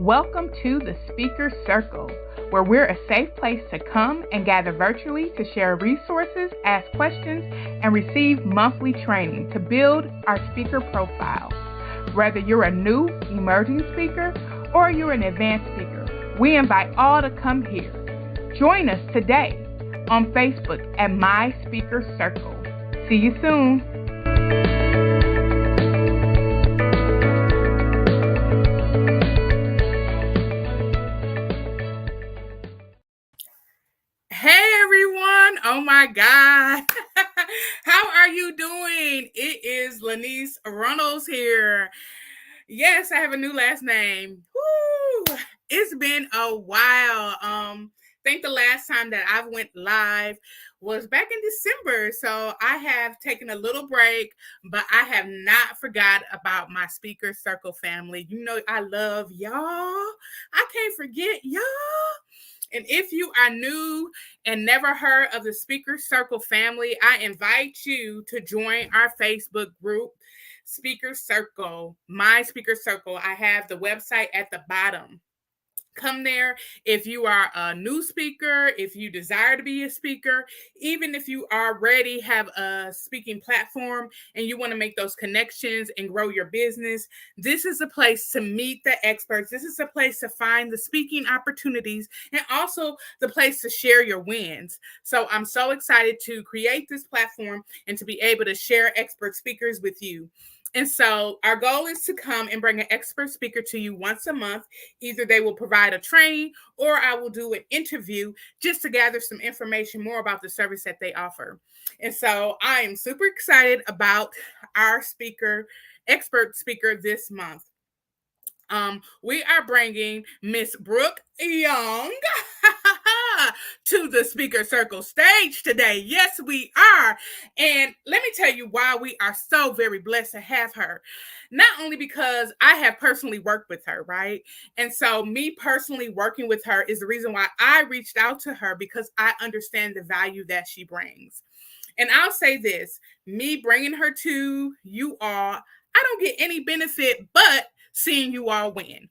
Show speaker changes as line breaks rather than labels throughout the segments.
Welcome to the Speaker Circle, where we're a safe place to come and gather virtually to share resources, ask questions, and receive monthly training to build our speaker profile. Whether you're a new emerging speaker or you're an advanced speaker, we invite all to come here. Join us today on Facebook at My Speaker Circle. See you soon. Hey everyone, oh my God. How are you doing? It is Lanice Runnels here. Yes, I have a new last name. Woo! It's been a while. I think the last time that I went live was back in December. So I have taken a little break, but I have not forgot about my Speaker Circle family. You know, I love y'all. I can't forget y'all. And if you are new and never heard of the Speaker Circle family, I invite you to join our Facebook group, Speaker Circle, My Speaker Circle. I have the website at the bottom. Come there if you are a new speaker, if you desire to be a speaker, even if you already have a speaking platform and you want to make those connections and grow your business. This is a place to meet the experts. This is a place to find the speaking opportunities and also the place to share your wins. So I'm so excited to create this platform and to be able to share expert speakers with you. And so our goal is to come and bring an expert speaker to you once a month. Either they will provide a training or I will do an interview just to gather some information more about the service that they offer. And so I am super excited about our expert speaker this month. We are bringing Miss Brooke Young to the Speaker Circle stage today. Yes, we are. And let me tell you why we are so very blessed to have her. Not only because I have personally worked with her, right? And so me personally working with her is the reason why I reached out to her, because I understand the value that she brings. And I'll say this, me bringing her to you all, I don't get any benefit but seeing you all win.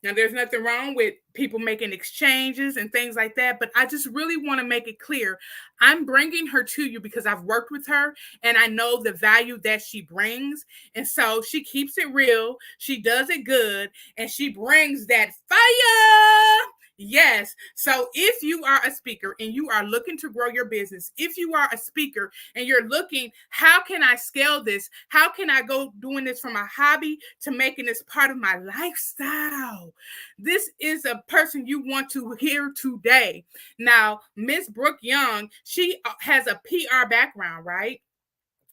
Now, there's nothing wrong with people making exchanges and things like that, but I just really want to make it clear. I'm bringing her to you because I've worked with her and I know the value that she brings. And so she keeps it real, she does it good, and she brings that fire. Yes. So if you are a speaker and you are looking to grow your business, if you are a speaker and you're looking, how can I scale this? How can I go doing this from a hobby to making this part of my lifestyle? This is a person you want to hear today. Now, Miss Brooke Young, she has a PR background, right?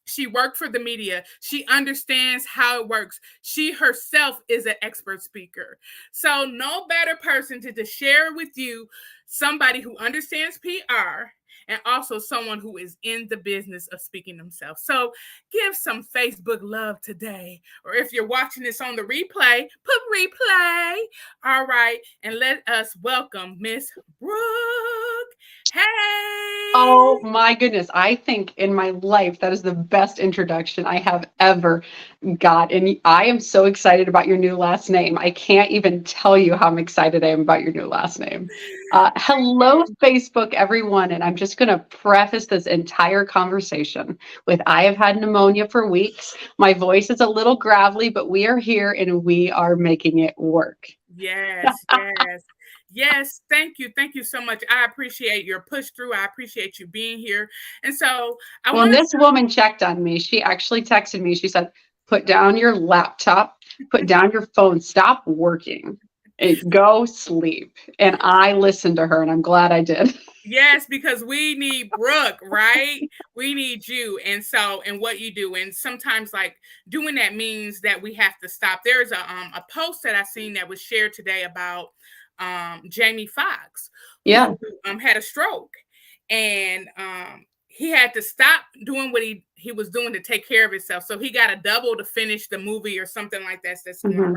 She worked for the media. She understands how it works. She herself is an expert speaker. So no better person to share with you somebody who understands PR and also someone who is in the business of speaking themselves. So give some Facebook love today. Or if you're watching this on the replay, put replay. All right. And let us welcome Miss Brooke. Hey.
Oh my goodness. I think in my life that is the best introduction I have ever got. And I am so excited about your new last name. I can't even tell you how I'm excited I am about your new last name. Hello, Facebook, everyone. And I'm just going to preface this entire conversation with I have had pneumonia for weeks. My voice is a little gravelly, but we are here and we are making it work.
Yes, yes. Yes, thank you. Thank you so much. I appreciate your push through. I appreciate you being here. And so I
Well,
want
this woman checked on me. She actually texted me. She said, put down your laptop, put down your phone, stop working, and go sleep. And I listened to her, and I'm glad I did.
yes, because we need Brooke, right? We need you. And so, and what you do. And sometimes like doing that means that we have to stop. There's a post that I seen that was shared today about Jamie Foxx,
Yeah.
who had a stroke. And he had to stop doing what he was doing to take care of himself. So he got a double to finish the movie or something like that that's going around,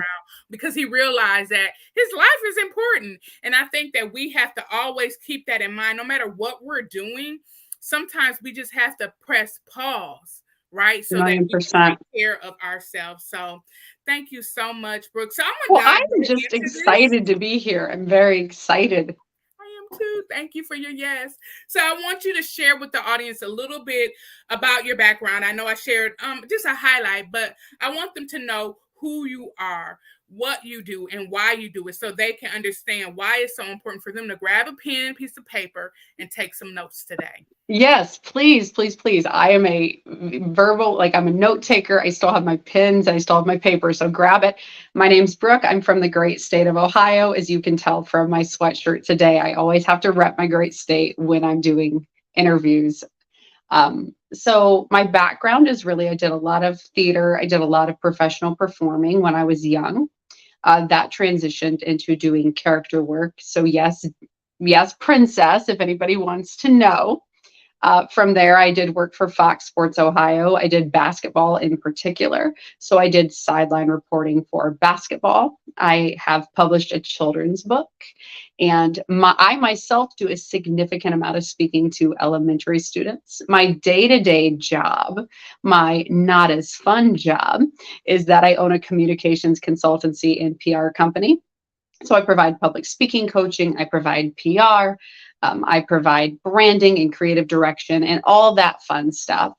because he realized that his life is important. And I think that we have to always keep that in mind, no matter what we're doing. Sometimes we just have to press pause, right? So that we can
1,000,000%.
take care of ourselves. So Thank you so much, Brooke. So I'm
Well,
gonna dive
I'm
right
just
into this.
excited to be here. I'm very excited.
I am too. Thank you for your yes. So I want you to share with the audience a little bit about your background. I know I shared just a highlight, but I want them to know who you are, what you do, and why you do it so they can understand why it's so important for them to grab a pen, piece of paper, and take some notes today.
Yes, please, please, please. I am a verbal, like I'm a note taker. I still have my pens, I still have my paper, so grab it. My name's Brooke. I'm from the great state of Ohio. As you can tell from my sweatshirt today, I always have to rep my great state when I'm doing interviews. So my background is really, I did a lot of theater. I did a lot of professional performing when I was young. That transitioned into doing character work. So yes, yes, princess, if anybody wants to know. From there, I did work for Fox Sports Ohio. I did basketball in particular. So I did sideline reporting for basketball. I have published a children's book, and I myself do a significant amount of speaking to elementary students. My day to day job, my not as fun job, is that I own a communications consultancy and PR company. So I provide public speaking coaching, I provide PR, I provide branding and creative direction and all that fun stuff.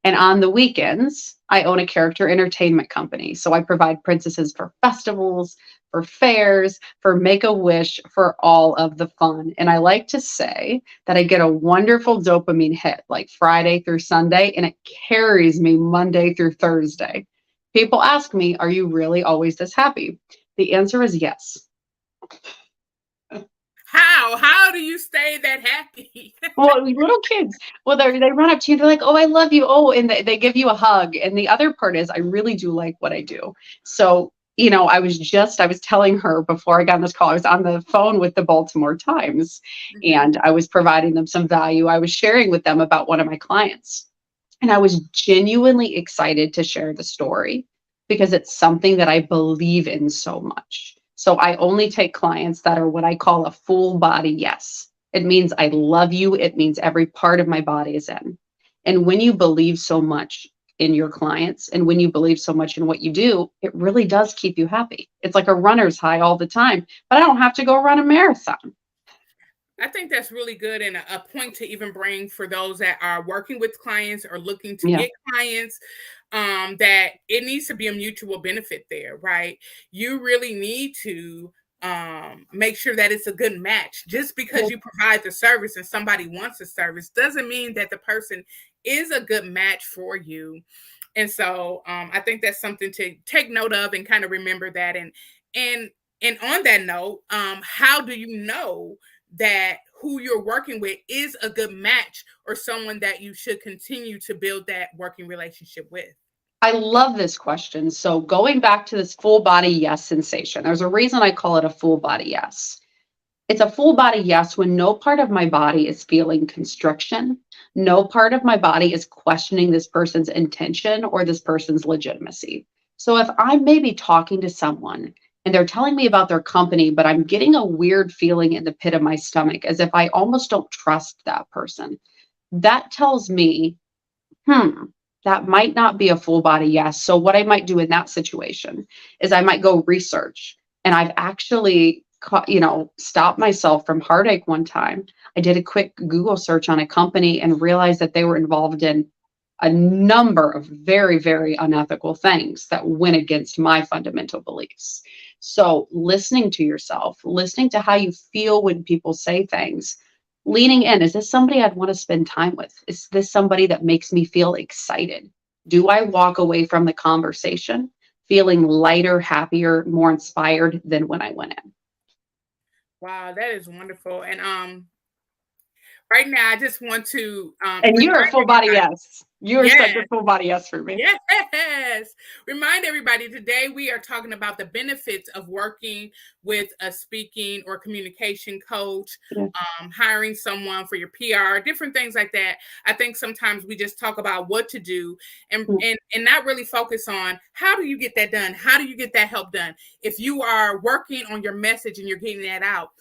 And on the weekends, I own a character entertainment company. So I provide princesses for festivals, for fairs, for Make a Wish, for all of the fun. And I like to say that I get a wonderful dopamine hit like Friday through Sunday, and it carries me Monday through Thursday. People ask me, are you really always this happy? The answer is yes.
How? How do you stay that happy?
Well, little kids, well, they run up to you, they're like, "Oh, I love you." Oh, and they give you a hug. And the other part is, I really do like what I do. So, I was telling her before I got on this call, I was on the phone with the Baltimore Times,
Mhm.
and I was providing them some value. I was sharing with them about one of my clients, and I was genuinely excited to share the story because it's something that I believe in so much. So I only take clients that are what I call a full body yes. It means I love you. It means every part of my body is in. And when you believe so much in your clients and when you believe so much in what you do, it really does keep you happy. It's like a runner's high all the time, but I don't have to go run a marathon.
I think that's really good and a point to even bring for those that are working with clients or looking to
Yeah.
get clients, that it needs to be a mutual benefit there, right? You really need to make sure that it's a good match. Just because you provide the service and somebody wants a service doesn't mean that the person is a good match for you. And so I think that's something to take note of and kind of remember that. And and on that note, how do you know that who you're working with is a good match or someone that you should continue to build that working relationship with?
I love this question. So, going back to this full body yes sensation, there's a reason I call it a full body yes. It's a full body yes when no part of my body is feeling constriction. No part of my body is questioning this person's intention or this person's legitimacy. So, if I'm maybe talking to someone and they're telling me about their company, but I'm getting a weird feeling in the pit of my stomach as if I almost don't trust that person, that tells me hmm, that might not be a full body yes. So what I might do in that situation is I might go research. And I've actually, stopped myself from heartache one time. I did a quick Google search on a company and realized that they were involved in a number of very, very unethical things that went against my fundamental beliefs. So, listening to yourself, listening to how you feel when people say things, leaning in, is this somebody I'd want to spend time with? Is this somebody that makes me feel excited? Do I walk away from the conversation feeling lighter, happier, more inspired than when I went in?
Wow, that is wonderful. And right now I just want to
And
remind
you're a full body
everybody.
yes. You are such a
Yes.
full body yes for me.
Yes. Remind everybody today we are talking about the benefits of working with a speaking or communication coach,
Yeah.
hiring someone for your PR, different things like that. I think sometimes we just talk about what to do and
Yeah.
and not really focus on how do you get that done? How do you get that help done? If you are working on your message and you're getting that out,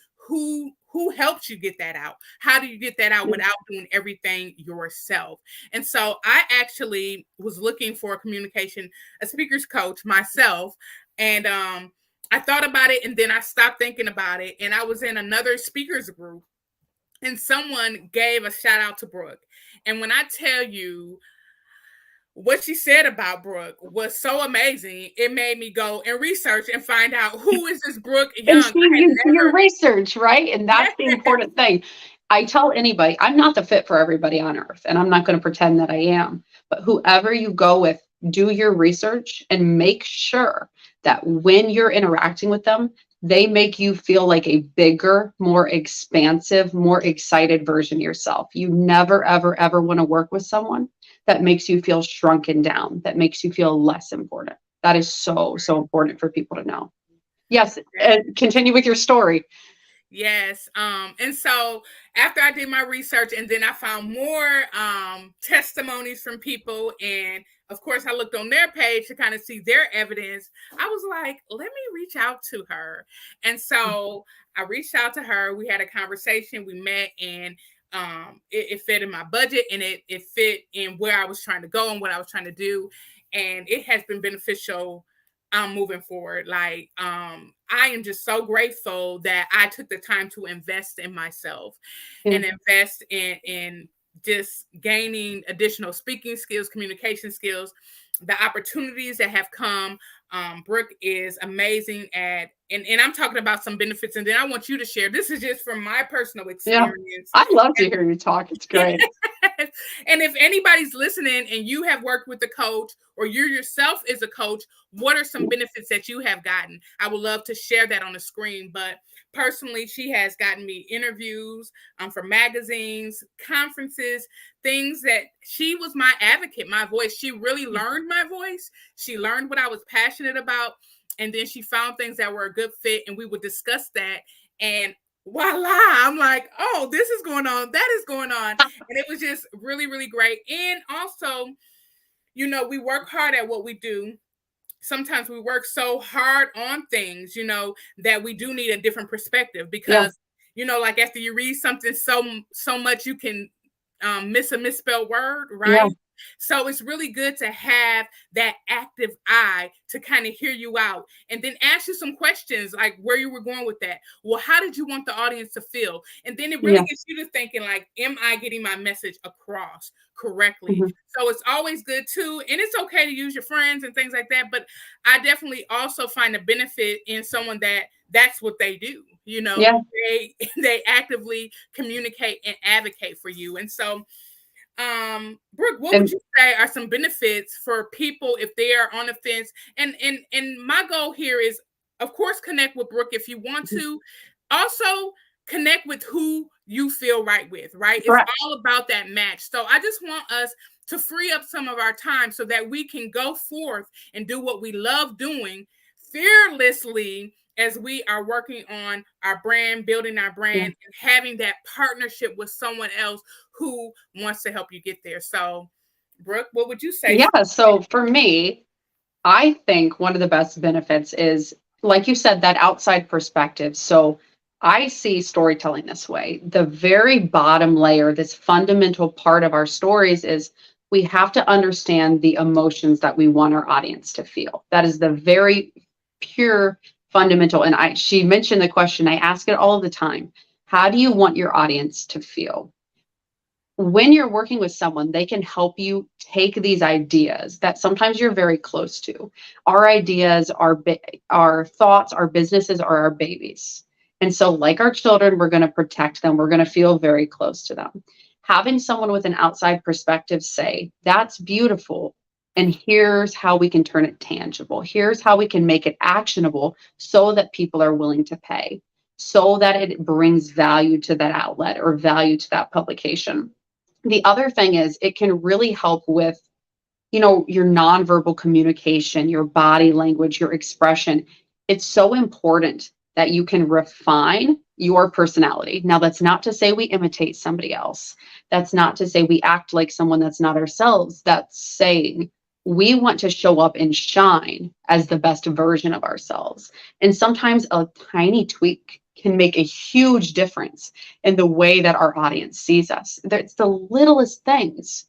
who helps you get that out? How do you get that out without doing everything yourself? And so I actually was looking for a speaker's coach myself. And I thought about it and then I stopped thinking about it. And I was in another speakers group and someone gave a shout out to Brooke. And when I tell you, what she said about Brooke was so amazing. It made me go and research and find out who is this Brooke Young.
And see, you do your research, right? And that's the important thing. I tell anybody, I'm not the fit for everybody on earth, and I'm not going to pretend that I am. But whoever you go with, do your research and make sure that when you're interacting with them, they make you feel like a bigger, more expansive, more excited version of yourself. You never, ever, ever want to work with someone that makes you feel shrunken down, that makes you feel less important. That is so, so important for people to know. Yes, continue with your story.
Yes. And so after I did my research and then I found more testimonies from people, and of course I looked on their page to kind of see their evidence, I was like, let me reach out to her. And so I reached out to her. We had a conversation, we met, and it fit in my budget, and it fit in where I was trying to go and what I was trying to do. And it has been beneficial moving forward. Like, I am just so grateful that I took the time to invest in myself and invest in just gaining additional speaking skills, communication skills, the opportunities that have come. Brooke is amazing at, and I'm talking about some benefits, and then I want you to share. This is just from my personal experience.
Yeah, I'd love to hear you talk. It's great.
And if anybody's listening and you have worked with a coach or you yourself is a coach, what are some benefits that you have gotten? I would love to share that on the screen. But personally, she has gotten me interviews for magazines, conferences, things that she was my advocate, my voice. She really learned my voice. She learned what I was passionate about. And then she found things that were a good fit, and we would discuss that. And voila, I'm like, oh, this is going on, that is going on. And it was just really, really great. And also, you know, we work hard at what we do. Sometimes we work so hard on things, you know, that we do need a different perspective because, you know, like after you read something so much, you can miss a misspelled word, right? Yeah. So it's really good to have that active eye to kind of hear you out and then ask you some questions like where you were going with that. Well, how did you want the audience to feel? And then it really gets you to thinking like, am I getting my message across correctly? Mm-hmm. So it's always good too. And it's okay to use your friends and things like that. But I definitely also find a benefit in someone that's what they do. You know, they actively communicate and advocate for you. And so Brooke, what would you say are some benefits for people if they are on the fence? And my goal here is, of course, connect with Brooke if you want to. Also, connect with who you feel right with, right? It's all about that match. So I just want us to free up some of our time so that we can go forth and do what we love doing fearlessly as we are working on our brand, building our brand, and having that partnership with someone else who wants to help you get there. So, Brooke, what would you say?
Yeah, so for me, I think one of the best benefits is, like you said, that outside perspective. So I see storytelling this way. The very bottom layer, this fundamental part of our stories is we have to understand the emotions that we want our audience to feel. That is the very pure fundamental. And she mentioned the question, I ask it all the time. How do you want your audience to feel? When you're working with someone, they can help you take these ideas that sometimes you're very close to. Our ideas, our thoughts, our businesses are our babies. And so like our children, we're going to protect them. We're going to feel very close to them. Having someone with an outside perspective say, that's beautiful. And here's how we can turn it tangible. Here's how we can make it actionable so that people are willing to pay, so that it brings value to that outlet or value to that publication. The other thing is it can really help with, you know, your nonverbal communication, your body language, your expression. It's so important that you can refine your personality. Now, that's not to say we imitate somebody else. That's not to say we act like someone that's not ourselves. That's saying we want to show up and shine as the best version of ourselves. And sometimes a tiny tweak can make a huge difference in the way that our audience sees us. It's the littlest things,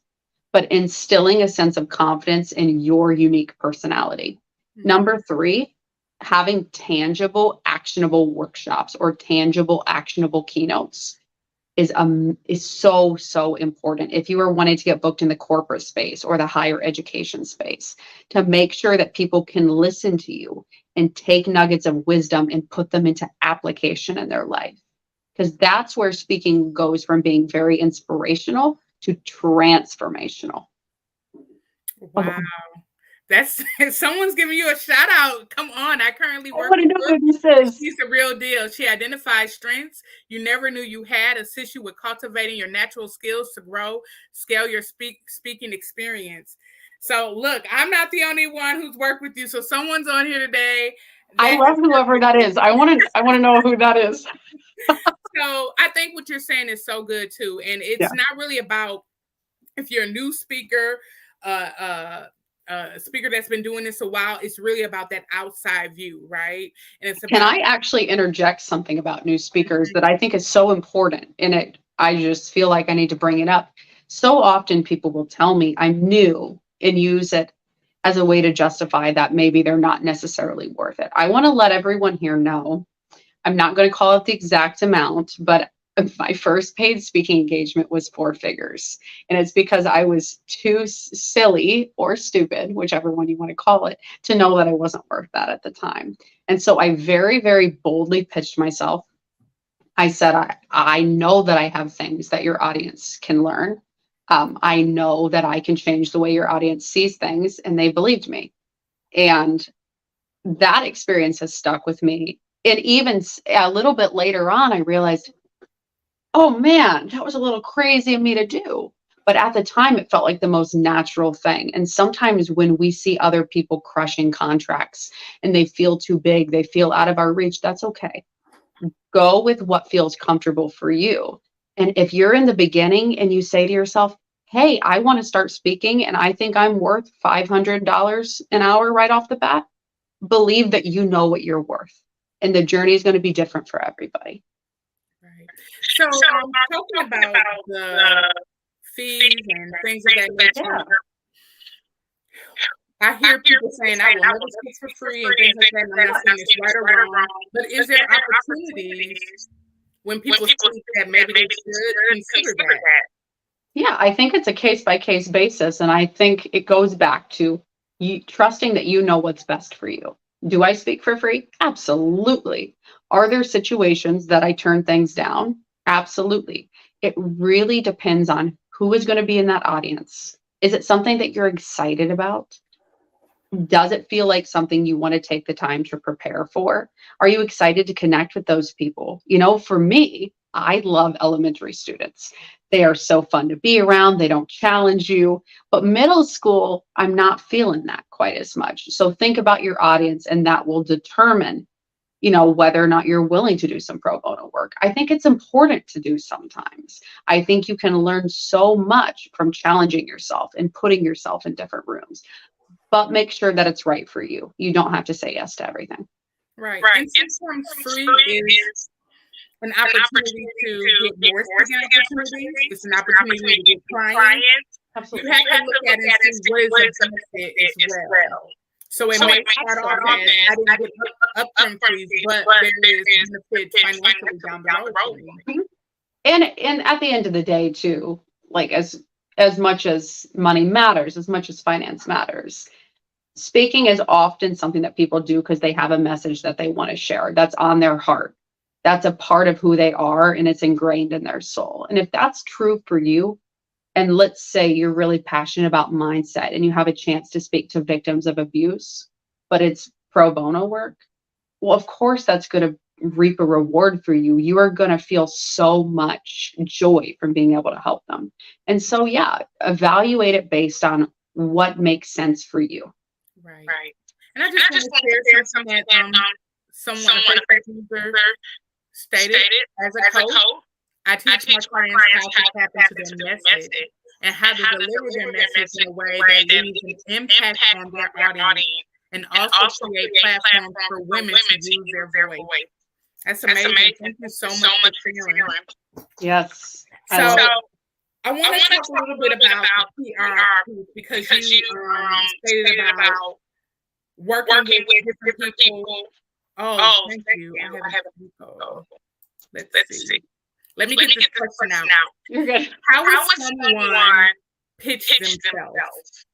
but instilling a sense of confidence in your unique personality.
Mhm.
Number 3, having tangible, actionable workshops or tangible, actionable keynotes is so important if you are wanting to get booked in the corporate space or the higher education space, to make sure that people can listen to you and take nuggets of wisdom and put them into application in their life, because that's where speaking goes from being very inspirational to transformational.
Wow. That's someone's giving you a shout out. Come on. I currently
I
work
want to
with
know
Brooke.
who this is.
She's the real deal. She identifies strengths you never knew you had, assists you with cultivating your natural skills to grow, scale your speaking experience. So look, I'm not the only one who's worked with you. So someone's on here today.
I love whoever that is. I want to know who that is.
So I think what you're saying is so good too. And it's not really about if you're a new speaker, a speaker that's been doing this a while. It's really about that outside view, right? And it's about.
Can I actually interject something about new speakers that I think is so important? And I just feel like I need to bring it up. So often people will tell me I'm new and use it as a way to justify that maybe they're not necessarily worth it. I want to let everyone here know, I'm not going to call it the exact amount, but my first paid speaking engagement was 4 figures. And it's because I was too silly or stupid, whichever one you want to call it, to know that I wasn't worth that at the time. And so I very, very boldly pitched myself. I said, I know that I have things that your audience can learn. I know that I can change the way your audience sees things, and they believed me. And that experience has stuck with me. And even a little bit later on, I realized, oh man, that was a little crazy of me to do. But at the time, it felt like the most natural thing. And sometimes when we see other people crushing contracts and they feel too big, they feel out of our reach, that's okay. Go with what feels comfortable for you. And if you're in the beginning and you say to yourself, hey, I want to start speaking and I think I'm worth $500 an hour right off the bat, believe that you know what you're worth. And the journey is going to be different for everybody.
Right. So talking about the fees and things of that nature, I hear people saying, I will never speak for free and things like that. And I'm not saying it's right or wrong, but is there opportunities when people speak that maybe they should consider that?
Yeah, I think it's a case-by-case basis. And I think it goes back to you trusting that you know what's best for you. Do I speak for free? Absolutely. Are there situations that I turn things down? Absolutely. It really depends on who is going to be in that audience. Is it something that you're excited about? Does it feel like something you want to take the time to prepare for? Are you excited to connect with those people? You know, for me, I love elementary students. They are so fun to be around. They don't challenge you. But middle school, I'm not feeling that quite as much. So think about your audience, and that will determine, you know, whether or not you're willing to do some pro bono work. I think it's important to do sometimes. I think you can learn so much from challenging yourself and putting yourself in different rooms. But make sure that it's right for you. You don't have to say yes to everything.
Right. And sometimes free is an opportunity to get more speaking opportunities. It's an opportunity to get clients.
Absolutely.
You have to look at it and see what is the benefit as well. So it may start off as I didn't get upfront fees, but there is benefit financially down the road.
And at the end of the day, too, like as much as money matters, as much as finance matters, speaking is often something that people do because they have a message that they want to share that's on their heart. That's a part of who they are, and it's ingrained in their soul. And if that's true for you, and let's say you're really passionate about mindset and you have a chance to speak to victims of abuse, but it's pro bono work, well, of course, that's going to reap a reward for you. You are going to feel so much joy from being able to help them. And so, yeah, evaluate it based on what makes sense for you.
Right. And I just want to share something that someone, a Facebook user, stated as a coach. I teach my clients how to tap into their message and how to deliver their message in a way that leaves an impact on their audience, and also create platforms for women to use their voice. That's amazing. Thank you so much for sharing.
Yes.
So I want to talk a little bit about the PR piece, because you stated about working with different people. Oh, thank you. I have a people. Let's see. Let me get this question out.
You're good.
How would someone pitch themselves?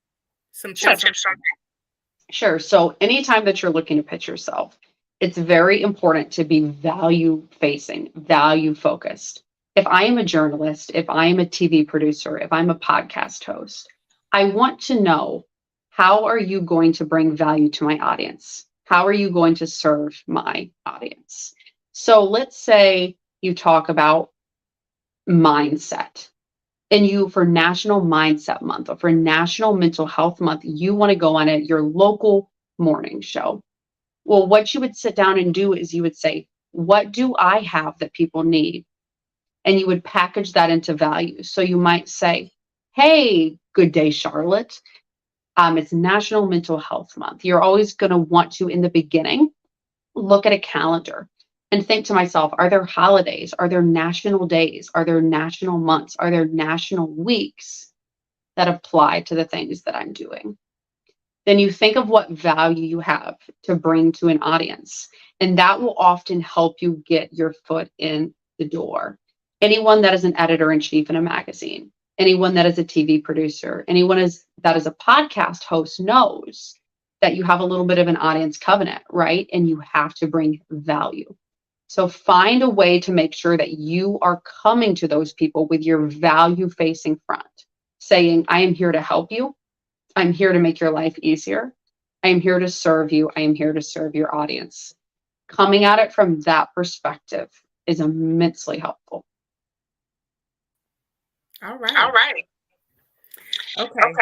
Some tips on that.
Sure. So anytime that you're looking to pitch yourself, it's very important to be value facing, value focused. If I am a journalist, if I am a TV producer, if I'm a podcast host, I want to know, how are you going to bring value to my audience? How are you going to serve my audience? So let's say you talk about mindset, and you, for National Mindset Month or for National Mental Health Month, you want to go on your local morning show. Well, what you would sit down and do is you would say, what do I have that people need? And you would package that into value. So you might say, hey, good day, Charlotte. It's National Mental Health Month. You're always going to want to, in the beginning, look at a calendar and think to myself, are there holidays? Are there national days? Are there national months? Are there national weeks that apply to the things that I'm doing? Then you think of what value you have to bring to an audience, and that will often help you get your foot in the door. Anyone that is an editor-in-chief in a magazine, anyone that is a TV producer, anyone that is a podcast host knows that you have a little bit of an audience covenant, right? And you have to bring value. So find a way to make sure that you are coming to those people with your value-facing front, saying, I am here to help you. I'm here to make your life easier. I am here to serve you. I am here to serve your audience. Coming at it from that perspective is immensely helpful.
All right. Okay.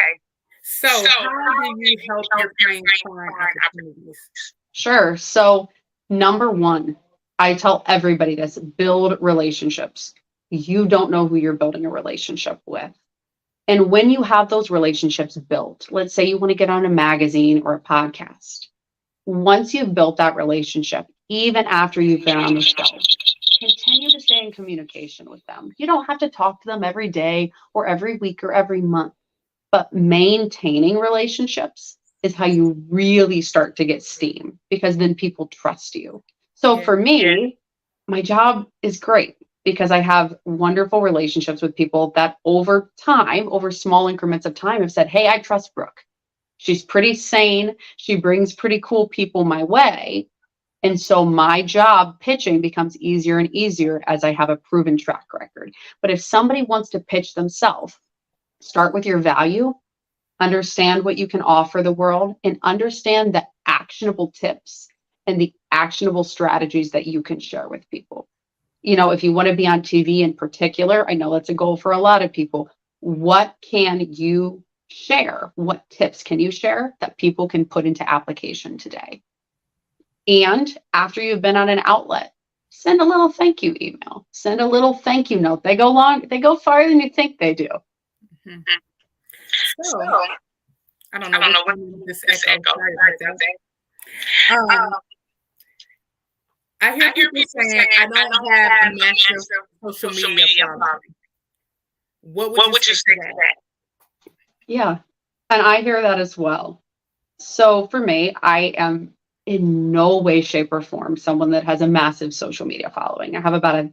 So how do you help your clients find opportunities?
Sure. So number one, I tell everybody this: build relationships. You don't know who you're building a relationship with. And when you have those relationships built, let's say you want to get on a magazine or a podcast. Once you've built that relationship, even after you've been on the show, continue to stay in communication with them. You don't have to talk to them every day or every week or every month, but maintaining relationships is how you really start to get steam, because then people trust you. So for me, my job is great because I have wonderful relationships with people that over time, over small increments of time, have said, hey, I trust Brooke. She's pretty sane. She brings pretty cool people my way. And so my job pitching becomes easier and easier as I have a proven track record. But if somebody wants to pitch themselves, start with your value, understand what you can offer the world, and understand the actionable tips and the actionable strategies that you can share with people. You know, if you want to be on TV in particular, I know that's a goal for a lot of people. What can you share? What tips can you share that people can put into application today? And after you've been on an outlet, send a little thank you email, send a little thank you note. They go farther than you think they do.
Mm-hmm. So, I don't know what this echo. I hear people saying, I don't have a massive social media following. What would you say to that?
Yeah, and I hear that as well. So for me, I am in no way, shape, or form someone that has a massive social media following. I have about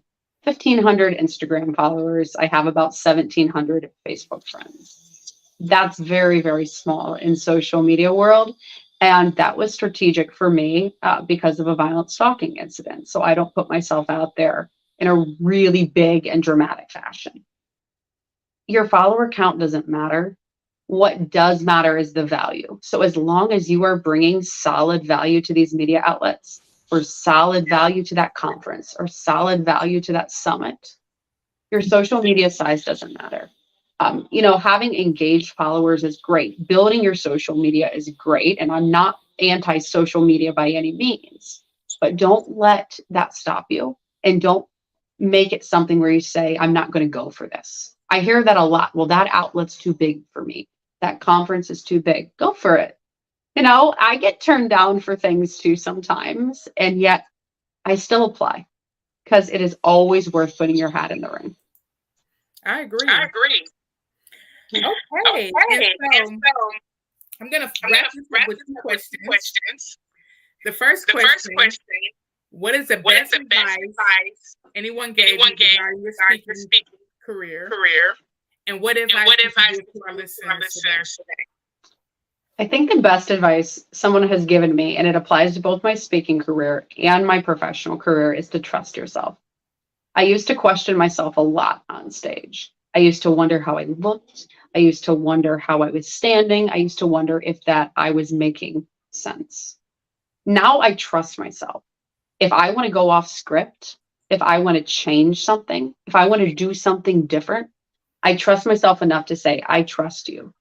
1,500 Instagram followers. I have about 1,700 Facebook friends. That's very, very small in social media world. And that was strategic for me because of a violent stalking incident. So I don't put myself out there in a really big and dramatic fashion. Your follower count doesn't matter. What does matter is the value. So as long as you are bringing solid value to these media outlets, or solid value to that conference, or solid value to that summit, your social media size doesn't matter. Having engaged followers is great. Building your social media is great. And I'm not anti-social media by any means, but don't let that stop you. And don't make it something where you say, I'm not going to go for this. I hear that a lot. Well, that outlet's too big for me. That conference is too big. Go for it. I get turned down for things too sometimes. And yet I still apply because it is always worth putting your hat in the ring.
I agree.
I agree.
Okay. And so I'm going to wrap this up with two questions. The first question, what is the best advice anyone gave you regarding your speaking career? And what advice would you give to our listeners today?
I think the best advice someone has given me, and it applies to both my speaking career and my professional career, is to trust yourself. I used to question myself a lot on stage. I used to wonder how I looked. I used to wonder how I was standing. I used to wonder if that I was making sense. Now I trust myself. If I want to go off script, if I want to change something, if I want to do something different, I trust myself enough to say, I trust you.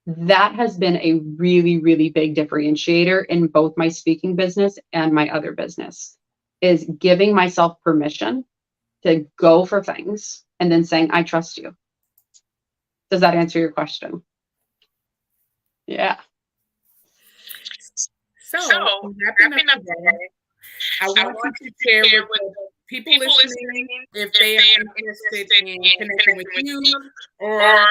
That has been a really, really big differentiator in both my speaking business and my other business, is giving myself permission to go for things and then saying, I trust you. Does that answer your question? Yeah.
So wrapping up today, I want you to share with people listening if they are interested in connecting with you or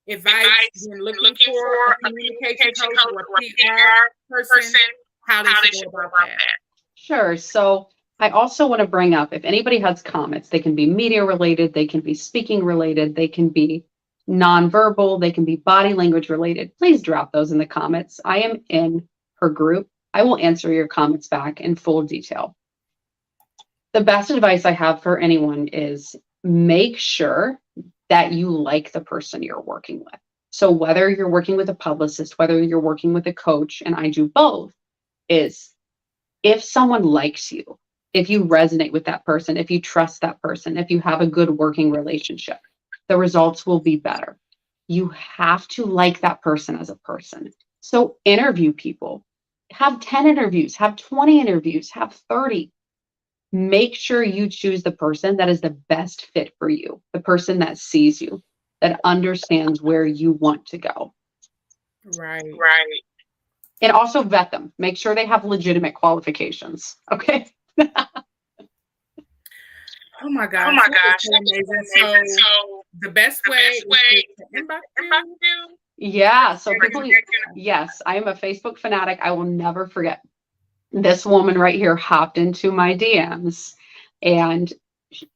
advice when looking for a communication coach or a PR person, how they should go about that.
Sure. So I also want to bring up, if anybody has comments, they can be media related, they can be speaking related, they can be nonverbal, they can be body language related. Please drop those in the comments. I am in her group. I will answer your comments back in full detail. The best advice I have for anyone is make sure that you like the person you're working with. So whether you're working with a publicist, whether you're working with a coach, and I do both, is if someone likes you, if you resonate with that person, if you trust that person, if you have a good working relationship, the results will be better. You have to like that person as a person. So interview people. Have 10 interviews, have 20 interviews, have 30. Make sure you choose the person that is the best fit for you, the person that sees you, that understands where you want to go.
Right.
And also vet them. Make sure they have legitimate qualifications. Okay.
Oh my gosh. That's amazing. So the best way is to inbox you.
Yeah. So people, yes, I am a Facebook fanatic. I will never forget. This woman right here hopped into my DMs, and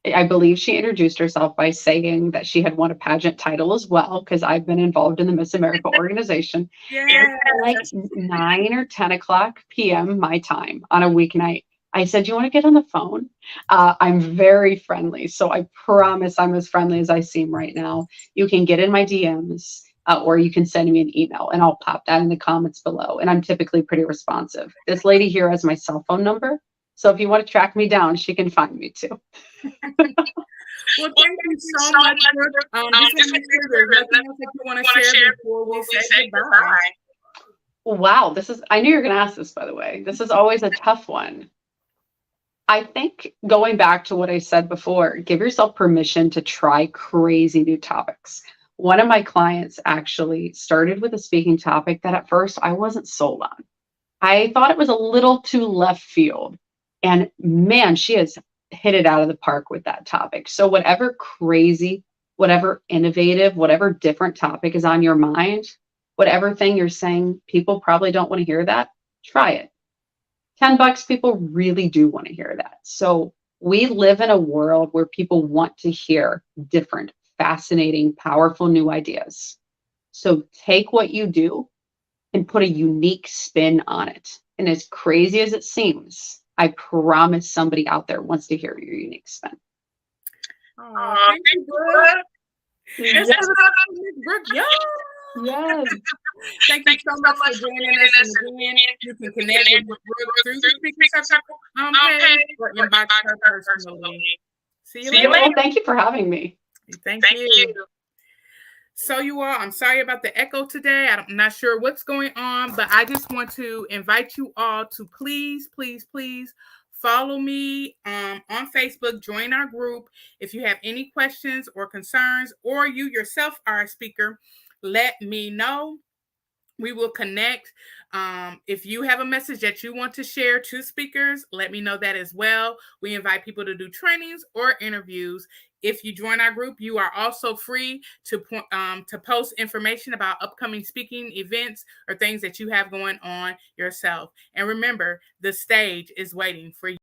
I believe she introduced herself by saying that she had won a pageant title as well, because I've been involved in the Miss America organization.
Yeah.
Like 9 or 10 o'clock p.m. my time on a weeknight. I said, you want to get on the phone? I'm very friendly, so I promise I'm as friendly as I seem right now. You can get in my DMs. Or you can send me an email and I'll pop that in the comments below. And I'm typically pretty responsive. This lady here has my cell phone number. So if you want to track me down, she can find me too.
Well, thank you so much. Just make sure there's nothing else that you want to share before we say goodbye.
Wow, I knew you were going to ask this, by the way. This is always a tough one. I think going back to what I said before, give yourself permission to try crazy new topics. One of my clients actually started with a speaking topic that at first I wasn't sold on. I thought it was a little too left field. And man, she has hit it out of the park with that topic. So whatever crazy, whatever innovative, whatever different topic is on your mind, whatever thing you're saying, people probably don't want to hear that, try it. $10, people really do want to hear that. So we live in a world where people want to hear different, fascinating, powerful new ideas. So take what you do and put a unique spin on it. And as crazy as it seems, I promise somebody out there wants to hear your unique spin.
Thank you, Brooke. Yes. Thank you so much for joining us. And again, you can connect with Brooke through the Speaking Circle page or inbox her personally. See you later.
Well, thank you for having me.
Thank you. So you all, I'm sorry about the echo today. I'm not sure what's going on, but I just want to invite you all to please follow me on Facebook, join our group. If you have any questions or concerns, or you yourself are a speaker, let me know. We will connect. If you have a message that you want to share to speakers, let me know that as well. We invite people to do trainings or interviews. If you join our group, you are also free to post information about upcoming speaking events or things that you have going on yourself. And remember, the stage is waiting for you.